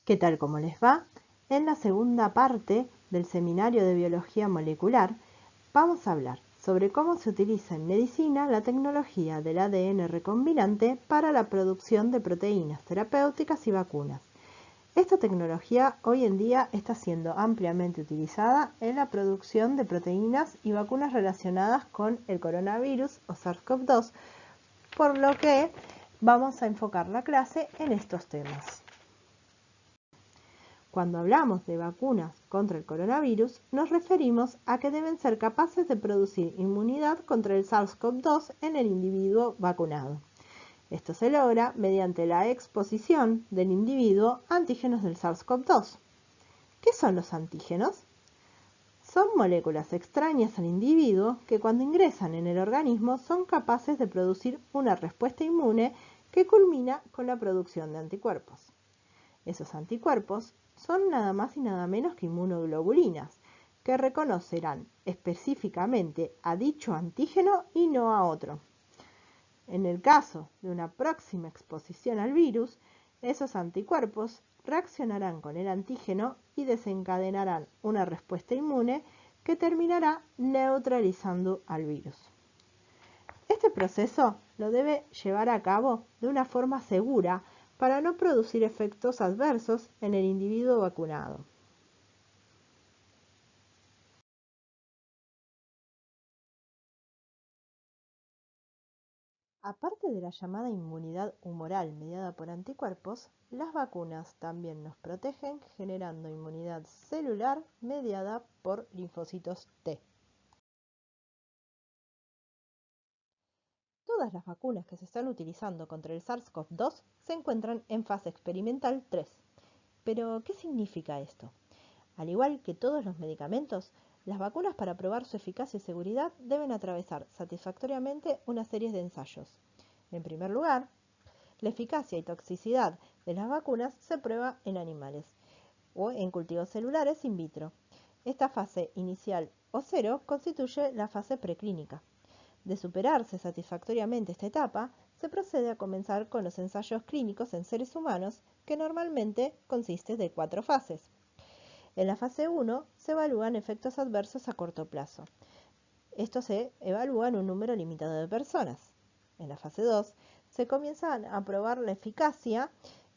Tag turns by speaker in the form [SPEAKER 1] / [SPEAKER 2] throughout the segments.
[SPEAKER 1] ¿Qué tal? ¿Cómo les va? En la segunda parte del seminario de biología molecular vamos a hablar sobre cómo se utiliza en medicina la tecnología del ADN recombinante para la producción de proteínas terapéuticas y vacunas. Esta tecnología hoy en día está siendo ampliamente utilizada en la producción de proteínas y vacunas relacionadas con el coronavirus o SARS-CoV-2, por lo que vamos a enfocar la clase en estos temas. Cuando hablamos de vacunas contra el coronavirus, nos referimos a que deben ser capaces de producir inmunidad contra el SARS-CoV-2 en el individuo vacunado. Esto se logra mediante la exposición del individuo a antígenos del SARS-CoV-2. ¿Qué son los antígenos? Son moléculas extrañas al individuo que cuando ingresan en el organismo son capaces de producir una respuesta inmune que culmina con la producción de anticuerpos. Esos anticuerpos son nada más y nada menos que inmunoglobulinas, que reconocerán específicamente a dicho antígeno y no a otro. En el caso de una próxima exposición al virus, esos anticuerpos reaccionarán con el antígeno y desencadenarán una respuesta inmune que terminará neutralizando al virus. Este proceso lo debe llevar a cabo de una forma segura para no producir efectos adversos en el individuo vacunado. Aparte de la llamada inmunidad humoral mediada por anticuerpos, las vacunas también nos protegen generando inmunidad celular mediada por linfocitos T. Todas las vacunas que se están utilizando contra el SARS-CoV-2 se encuentran en fase experimental 3. Pero, ¿qué significa esto? Al igual que todos los medicamentos, las vacunas para probar su eficacia y seguridad deben atravesar satisfactoriamente una serie de ensayos. En primer lugar, la eficacia y toxicidad de las vacunas se prueba en animales o en cultivos celulares in vitro. Esta fase inicial o cero constituye la fase preclínica. De superarse satisfactoriamente esta etapa, se procede a comenzar con los ensayos clínicos en seres humanos, que normalmente consiste de 4 fases. En la fase 1 se evalúan efectos adversos a corto plazo. Esto se evalúa en un número limitado de personas. En la fase 2 se comienza a probar la eficacia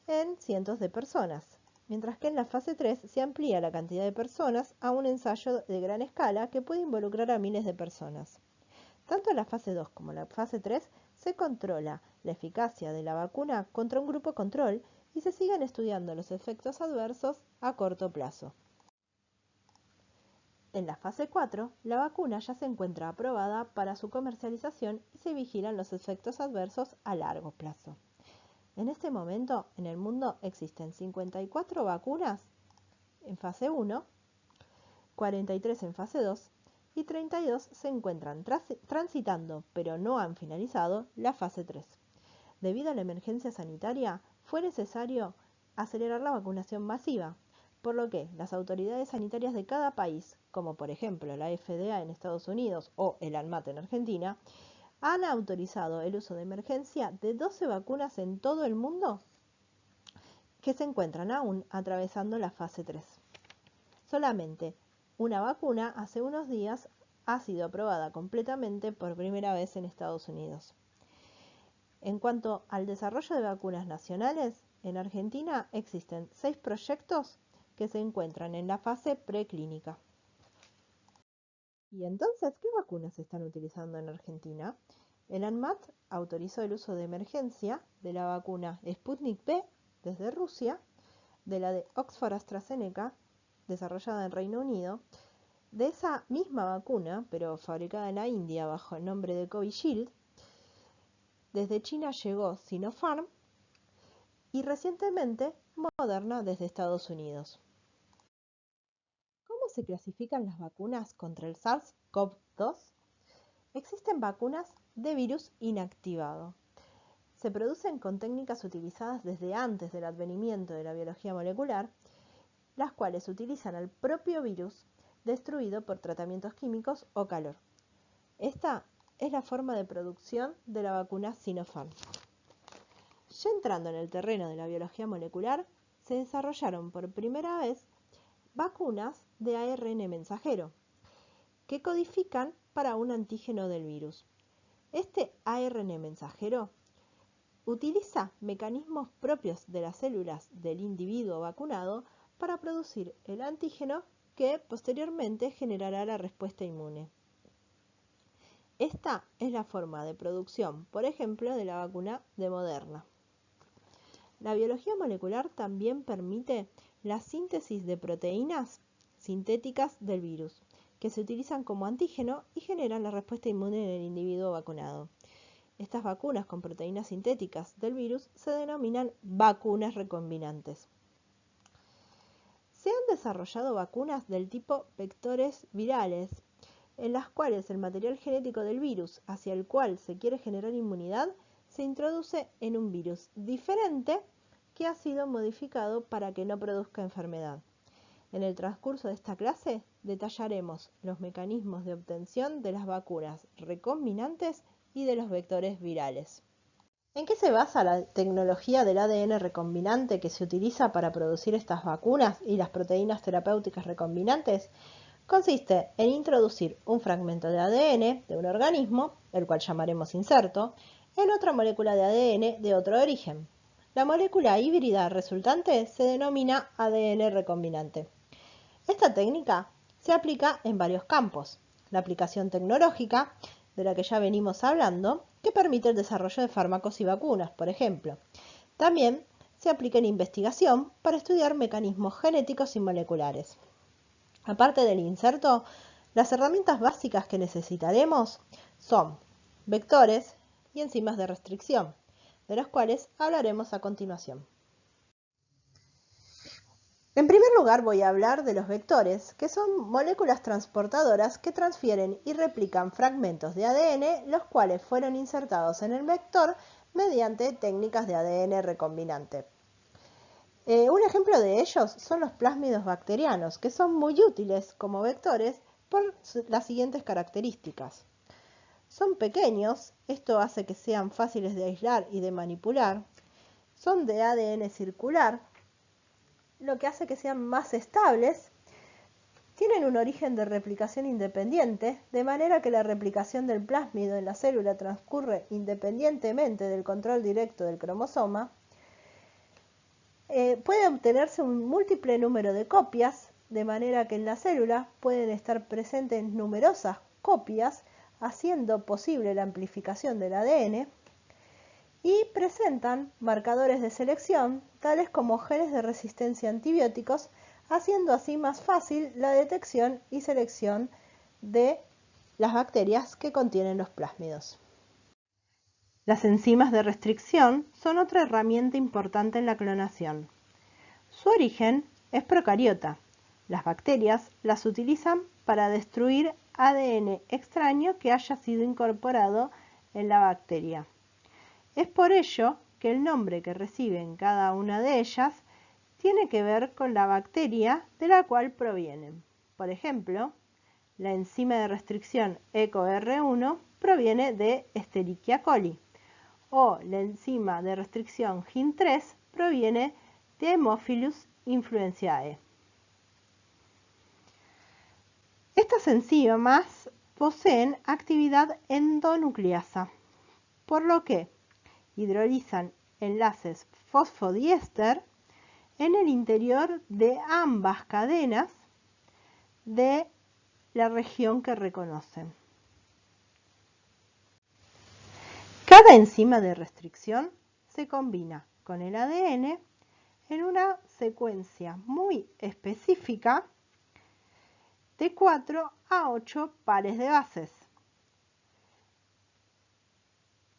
[SPEAKER 1] en cientos de personas, mientras que en la fase 3 se amplía la cantidad de personas a un ensayo de gran escala que puede involucrar a miles de personas. Tanto en la fase 2 como en la fase 3 se controla la eficacia de la vacuna contra un grupo control y se siguen estudiando los efectos adversos a corto plazo. En la fase 4, la vacuna ya se encuentra aprobada para su comercialización y se vigilan los efectos adversos a largo plazo. En este momento, en el mundo existen 54 vacunas en fase 1, 43 en fase 2 y 32 se encuentran transitando, pero no han finalizado, la fase 3. Debido a la emergencia sanitaria, fue necesario acelerar la vacunación masiva, por lo que las autoridades sanitarias de cada país, como por ejemplo la FDA en Estados Unidos o el ANMAT en Argentina, han autorizado el uso de emergencia de 12 vacunas en todo el mundo que se encuentran aún atravesando la fase 3. Solamente una vacuna hace unos días ha sido aprobada completamente por primera vez en Estados Unidos. En cuanto al desarrollo de vacunas nacionales, en Argentina existen 6 proyectos que se encuentran en la fase preclínica. ¿Y entonces qué vacunas se están utilizando en Argentina? El ANMAT autorizó el uso de emergencia de la vacuna Sputnik V desde Rusia, de la de Oxford AstraZeneca, desarrollada en Reino Unido, de esa misma vacuna, pero fabricada en la India bajo el nombre de Covishield. Desde China llegó Sinopharm y recientemente Moderna desde Estados Unidos. ¿Cómo se clasifican las vacunas contra el SARS-CoV-2? Existen vacunas de virus inactivado. Se producen con técnicas utilizadas desde antes del advenimiento de la biología molecular, las cuales utilizan al propio virus destruido por tratamientos químicos o calor. Esta es la forma de producción de la vacuna Sinopharm. Ya entrando en el terreno de la biología molecular, se desarrollaron por primera vez vacunas de ARN mensajero que codifican para un antígeno del virus. Este ARN mensajero utiliza mecanismos propios de las células del individuo vacunado para producir el antígeno que posteriormente generará la respuesta inmune. Esta es la forma de producción, por ejemplo, de la vacuna de Moderna. La biología molecular también permite la síntesis de proteínas sintéticas del virus, que se utilizan como antígeno y generan la respuesta inmune en el individuo vacunado. Estas vacunas con proteínas sintéticas del virus se denominan vacunas recombinantes. Se han desarrollado vacunas del tipo vectores virales, en las cuales el material genético del virus hacia el cual se quiere generar inmunidad se introduce en un virus diferente que ha sido modificado para que no produzca enfermedad. En el transcurso de esta clase detallaremos los mecanismos de obtención de las vacunas recombinantes y de los vectores virales. ¿En qué se basa la tecnología del ADN recombinante que se utiliza para producir estas vacunas y las proteínas terapéuticas recombinantes? Consiste en introducir un fragmento de ADN de un organismo, el cual llamaremos inserto, en otra molécula de ADN de otro origen. La molécula híbrida resultante se denomina ADN recombinante. Esta técnica se aplica en varios campos. La aplicación tecnológica, de la que ya venimos hablando, que permite el desarrollo de fármacos y vacunas, por ejemplo. También se aplica en investigación para estudiar mecanismos genéticos y moleculares. Aparte del inserto, las herramientas básicas que necesitaremos son vectores y enzimas de restricción, de los cuales hablaremos a continuación. En primer lugar voy a hablar de los vectores, que son moléculas transportadoras que transfieren y replican fragmentos de ADN, los cuales fueron insertados en el vector mediante técnicas de ADN recombinante. Un ejemplo de ellos son los plásmidos bacterianos, que son muy útiles como vectores por las siguientes características. Son pequeños, esto hace que sean fáciles de aislar y de manipular. Son de ADN circular, lo que hace que sean más estables. Tienen un origen de replicación independiente, de manera que la replicación del plásmido en la célula transcurre independientemente del control directo del cromosoma. Puede obtenerse un múltiple número de copias, de manera que en la célula pueden estar presentes numerosas copias, haciendo posible la amplificación del ADN, y presentan marcadores de selección, tales como genes de resistencia a antibióticos, haciendo así más fácil la detección y selección de las bacterias que contienen los plásmidos. Las enzimas de restricción son otra herramienta importante en la clonación. Su origen es procariota. Las bacterias las utilizan para destruir ADN extraño que haya sido incorporado en la bacteria. Es por ello que el nombre que reciben cada una de ellas tiene que ver con la bacteria de la cual provienen. Por ejemplo, la enzima de restricción EcoR1 proviene de Escherichia coli, o la enzima de restricción HIN3 proviene de Haemophilus influenzae. Estas enzimas poseen actividad endonucleasa, por lo que hidrolizan enlaces fosfodiéster en el interior de ambas cadenas de la región que reconocen. Cada enzima de restricción se combina con el ADN en una secuencia muy específica de 4 a 8 pares de bases.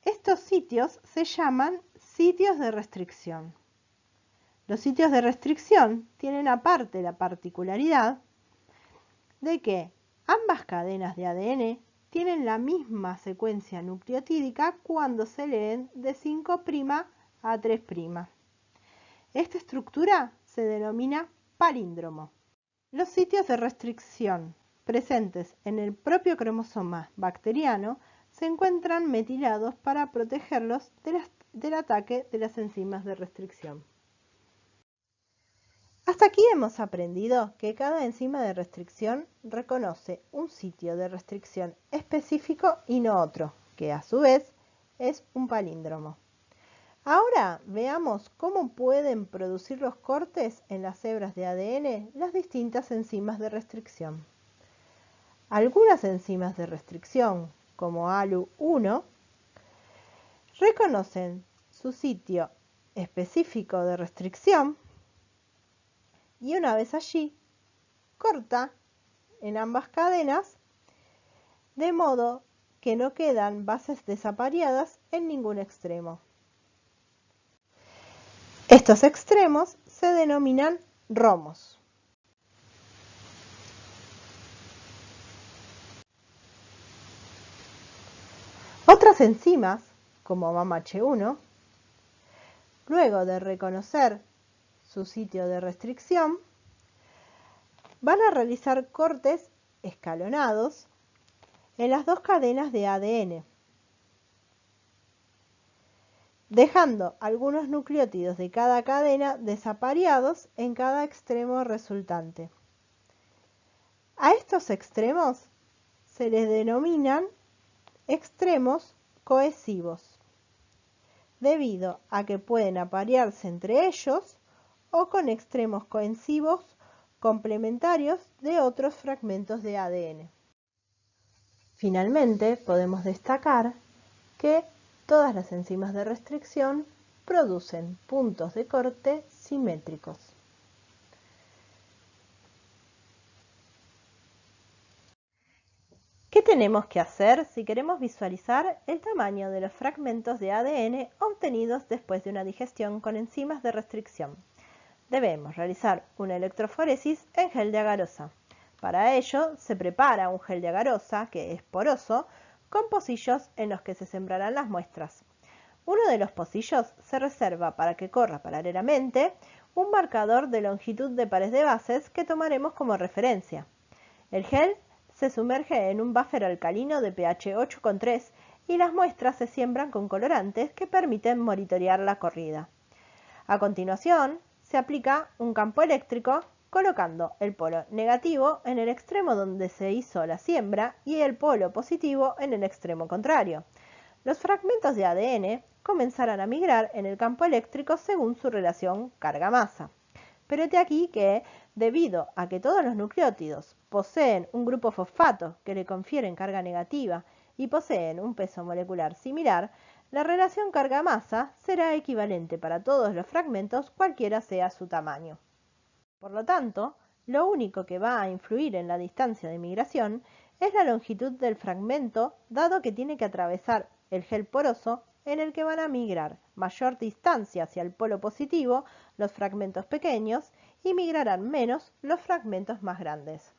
[SPEAKER 1] Estos sitios se llaman sitios de restricción. Los sitios de restricción tienen aparte la particularidad de que ambas cadenas de ADN tienen la misma secuencia nucleotídica cuando se leen de 5' a 3'. Esta estructura se denomina palíndromo. Los sitios de restricción presentes en el propio cromosoma bacteriano se encuentran metilados para protegerlos del ataque de las enzimas de restricción. Hasta aquí hemos aprendido que cada enzima de restricción reconoce un sitio de restricción específico y no otro, que a su vez es un palíndromo. Ahora veamos cómo pueden producir los cortes en las hebras de ADN las distintas enzimas de restricción. Algunas enzimas de restricción, como ALU1, reconocen su sitio específico de restricción y una vez allí corta en ambas cadenas de modo que no quedan bases desapariadas en ningún extremo. Estos extremos se denominan romos. Otras enzimas, como MAMH1, luego de reconocer su sitio de restricción, van a realizar cortes escalonados en las dos cadenas de ADN, dejando algunos nucleótidos de cada cadena desapariados en cada extremo resultante. A estos extremos se les denominan extremos cohesivos, debido a que pueden aparearse entre ellos o con extremos cohesivos complementarios de otros fragmentos de ADN. Finalmente, podemos destacar que todas las enzimas de restricción producen puntos de corte simétricos. ¿Qué tenemos que hacer si queremos visualizar el tamaño de los fragmentos de ADN obtenidos después de una digestión con enzimas de restricción? Debemos realizar una electroforesis en gel de agarosa. Para ello, se prepara un gel de agarosa, que es poroso, con pocillos en los que se sembrarán las muestras. Uno de los pocillos se reserva para que corra paralelamente un marcador de longitud de pares de bases que tomaremos como referencia. El gel se sumerge en un buffer alcalino de pH 8,3 y las muestras se siembran con colorantes que permiten monitorear la corrida. A continuación, se aplica un campo eléctrico colocando el polo negativo en el extremo donde se hizo la siembra y el polo positivo en el extremo contrario. Los fragmentos de ADN comenzarán a migrar en el campo eléctrico según su relación carga-masa. Pero he aquí que, debido a que todos los nucleótidos poseen un grupo fosfato que le confieren carga negativa y poseen un peso molecular similar, la relación carga-masa será equivalente para todos los fragmentos cualquiera sea su tamaño. Por lo tanto, lo único que va a influir en la distancia de migración es la longitud del fragmento, dado que tiene que atravesar el gel poroso en el que van a migrar mayor distancia hacia el polo positivo los fragmentos pequeños y migrarán menos los fragmentos más grandes.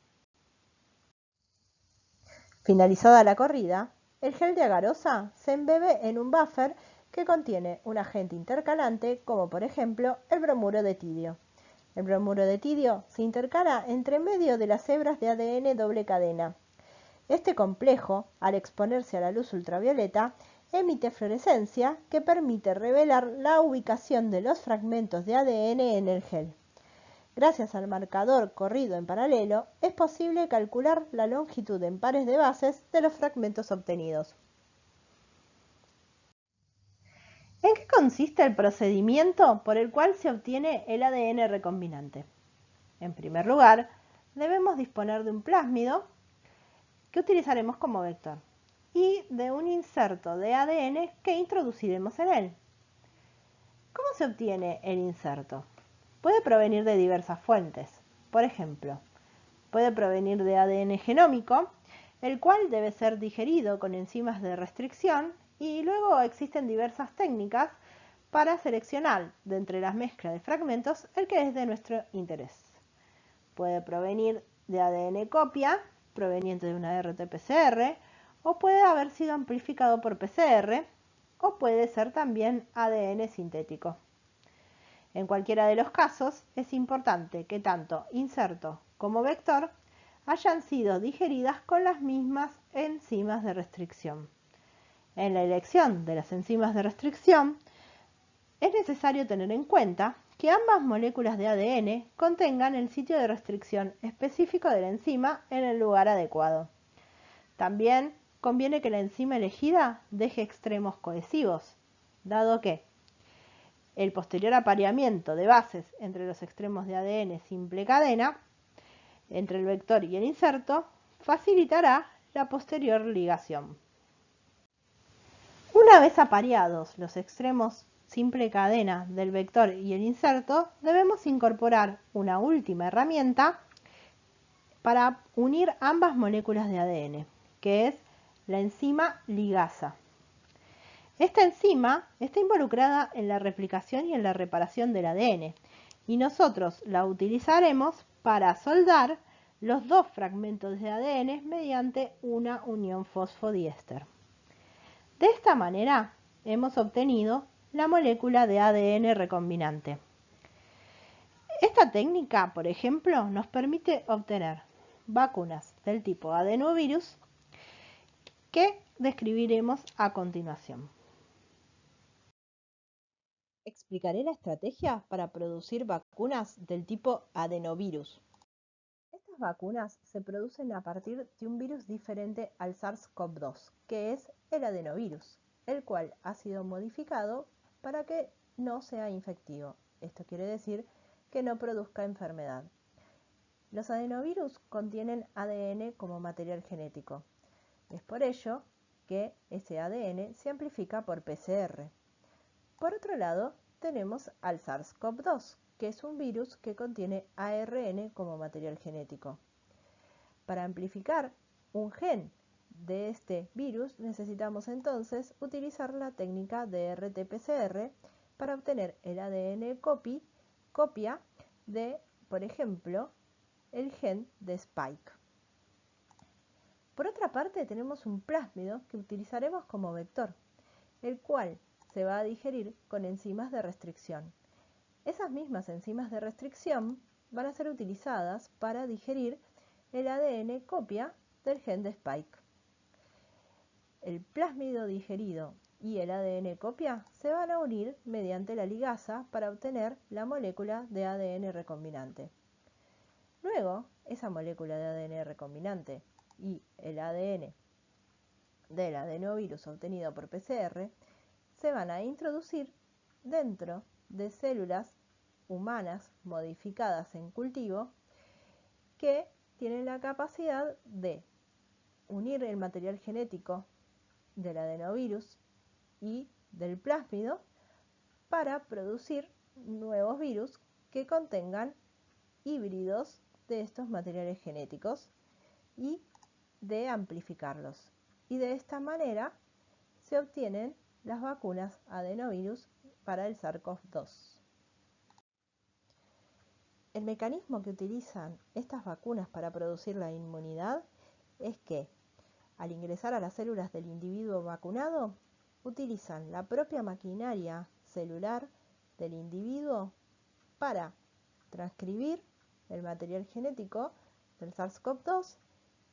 [SPEAKER 1] Finalizada la corrida, el gel de agarosa se embebe en un buffer que contiene un agente intercalante como por ejemplo el bromuro de tidio. El bromuro de tidio se intercala entre medio de las hebras de ADN doble cadena. Este complejo, al exponerse a la luz ultravioleta, emite fluorescencia que permite revelar la ubicación de los fragmentos de ADN en el gel. Gracias al marcador corrido en paralelo, es posible calcular la longitud en pares de bases de los fragmentos obtenidos. ¿En qué consiste el procedimiento por el cual se obtiene el ADN recombinante? En primer lugar, debemos disponer de un plásmido que utilizaremos como vector y de un inserto de ADN que introduciremos en él. ¿Cómo se obtiene el inserto? Puede provenir de diversas fuentes. Por ejemplo, puede provenir de ADN genómico, el cual debe ser digerido con enzimas de restricción, y luego existen diversas técnicas para seleccionar de entre las mezclas de fragmentos el que es de nuestro interés. Puede provenir de ADN copia, proveniente de una RT-PCR, o puede haber sido amplificado por PCR, o puede ser también ADN sintético. En cualquiera de los casos, es importante que tanto inserto como vector hayan sido digeridas con las mismas enzimas de restricción. En la elección de las enzimas de restricción, es necesario tener en cuenta que ambas moléculas de ADN contengan el sitio de restricción específico de la enzima en el lugar adecuado. También conviene que la enzima elegida deje extremos cohesivos, dado que el posterior apareamiento de bases entre los extremos de ADN simple cadena, entre el vector y el inserto, facilitará la posterior ligación. Una vez apareados los extremos simple cadena del vector y el inserto, debemos incorporar una última herramienta para unir ambas moléculas de ADN, que es la enzima ligasa. Esta enzima está involucrada en la replicación y en la reparación del ADN, y nosotros la utilizaremos para soldar los dos fragmentos de ADN mediante una unión fosfodiéster. De esta manera hemos obtenido la molécula de ADN recombinante. Esta técnica, por ejemplo, nos permite obtener vacunas del tipo adenovirus que describiremos a continuación. Explicaré la estrategia para producir vacunas del tipo adenovirus. Estas vacunas se producen a partir de un virus diferente al SARS-CoV-2, que es el adenovirus, el cual ha sido modificado para que no sea infectivo. Esto quiere decir que no produzca enfermedad. Los adenovirus contienen ADN como material genético. Es por ello que ese ADN se amplifica por PCR. Por otro lado, tenemos al SARS-CoV-2, que es un virus que contiene ARN como material genético. Para amplificar un gen de este virus necesitamos entonces utilizar la técnica de RT-PCR para obtener el ADN copia de, por ejemplo, el gen de Spike. Por otra parte, tenemos un plásmido que utilizaremos como vector, el cual se va a digerir con enzimas de restricción. Esas mismas enzimas de restricción van a ser utilizadas para digerir el ADN copia del gen de Spike. El plásmido digerido y el ADN copia se van a unir mediante la ligasa para obtener la molécula de ADN recombinante. Luego, esa molécula de ADN recombinante y el ADN del adenovirus obtenido por PCR se van a introducir dentro de células humanas modificadas en cultivo que tienen la capacidad de unir el material genético del adenovirus y del plásmido para producir nuevos virus que contengan híbridos de estos materiales genéticos y de amplificarlos. Y de esta manera se obtienen las vacunas adenovirus para el SARS-CoV-2. El mecanismo que utilizan estas vacunas para producir la inmunidad es que, al ingresar a las células del individuo vacunado, utilizan la propia maquinaria celular del individuo para transcribir el material genético del SARS-CoV-2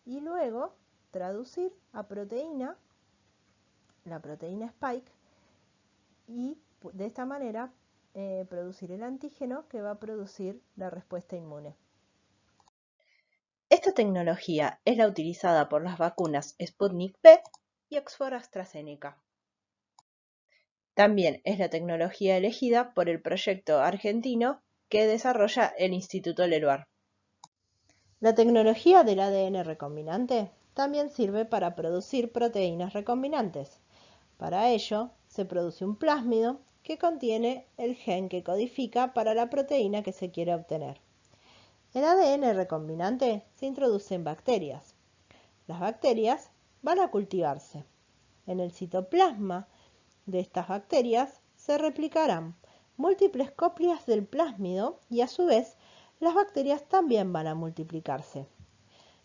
[SPEAKER 1] y luego traducir a proteína, la proteína Spike, y de esta manera producir el antígeno que va a producir la respuesta inmune. Esta tecnología es la utilizada por las vacunas Sputnik V y Oxford AstraZeneca. También es la tecnología elegida por el proyecto argentino que desarrolla el Instituto Leluar. La tecnología del ADN recombinante también sirve para producir proteínas recombinantes. Para ello, se produce un plásmido que contiene el gen que codifica para la proteína que se quiere obtener. El ADN recombinante se introduce en bacterias. Las bacterias van a cultivarse. En el citoplasma de estas bacterias se replicarán múltiples copias del plásmido y a su vez las bacterias también van a multiplicarse.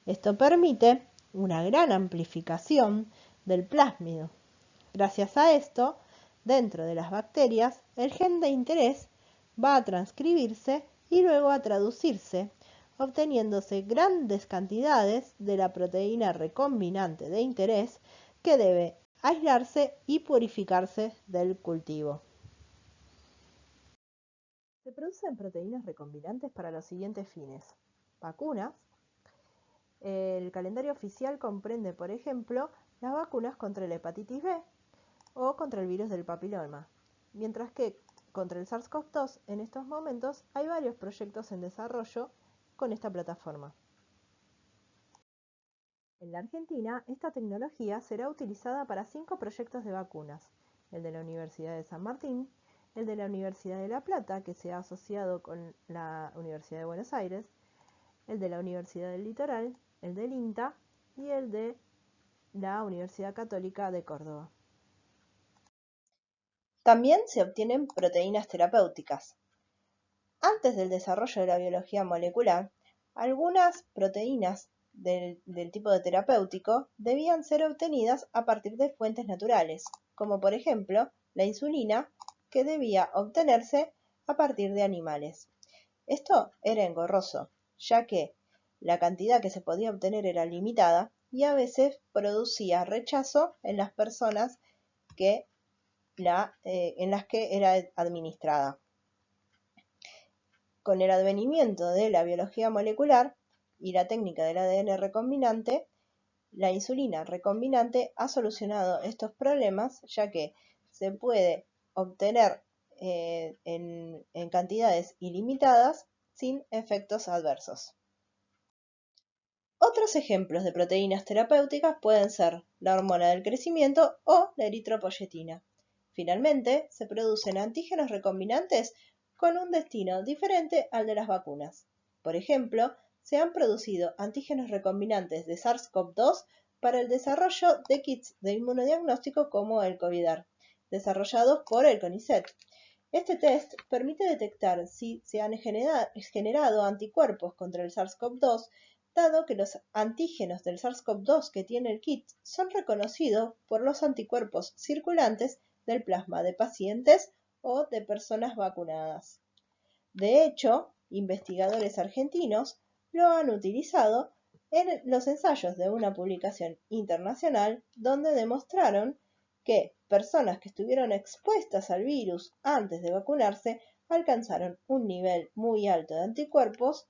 [SPEAKER 1] Esto permite una gran amplificación del plásmido. Gracias a esto, dentro de las bacterias, el gen de interés va a transcribirse y luego a traducirse, obteniéndose grandes cantidades de la proteína recombinante de interés que debe aislarse y purificarse del cultivo. Se producen proteínas recombinantes para los siguientes fines: vacunas. El calendario oficial comprende, por ejemplo, las vacunas contra la hepatitis B o contra el virus del papiloma, mientras que contra el SARS-CoV-2 en estos momentos hay varios proyectos en desarrollo con esta plataforma. En la Argentina, esta tecnología será utilizada para 5 proyectos de vacunas: el de la Universidad de San Martín, el de la Universidad de La Plata, que se ha asociado con la Universidad de Buenos Aires, el de la Universidad del Litoral, el del INTA y el de la Universidad Católica de Córdoba. También se obtienen proteínas terapéuticas. Antes del desarrollo de la biología molecular, algunas proteínas del tipo de terapéutico debían ser obtenidas a partir de fuentes naturales, como por ejemplo la insulina, que debía obtenerse a partir de animales. Esto era engorroso, ya que la cantidad que se podía obtener era limitada y a veces producía rechazo en las personas en las que era administrada. Con el advenimiento de la biología molecular y la técnica del ADN recombinante, la insulina recombinante ha solucionado estos problemas, ya que se puede obtener en cantidades ilimitadas sin efectos adversos. Otros ejemplos de proteínas terapéuticas pueden ser la hormona del crecimiento o la eritropoyetina. Finalmente, se producen antígenos recombinantes con un destino diferente al de las vacunas. Por ejemplo, se han producido antígenos recombinantes de SARS-CoV-2 para el desarrollo de kits de inmunodiagnóstico como el COVIDAR, desarrollados por el CONICET. Este test permite detectar si se han generado anticuerpos contra el SARS-CoV-2, dado que los antígenos del SARS-CoV-2 que tiene el kit son reconocidos por los anticuerpos circulantes del plasma de pacientes o de personas vacunadas. De hecho, investigadores argentinos lo han utilizado en los ensayos de una publicación internacional donde demostraron que personas que estuvieron expuestas al virus antes de vacunarse alcanzaron un nivel muy alto de anticuerpos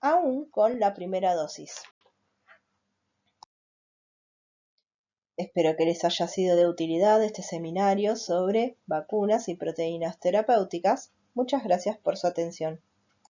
[SPEAKER 1] aún con la primera dosis. Espero que les haya sido de utilidad este seminario sobre vacunas y proteínas terapéuticas. Muchas gracias por su atención.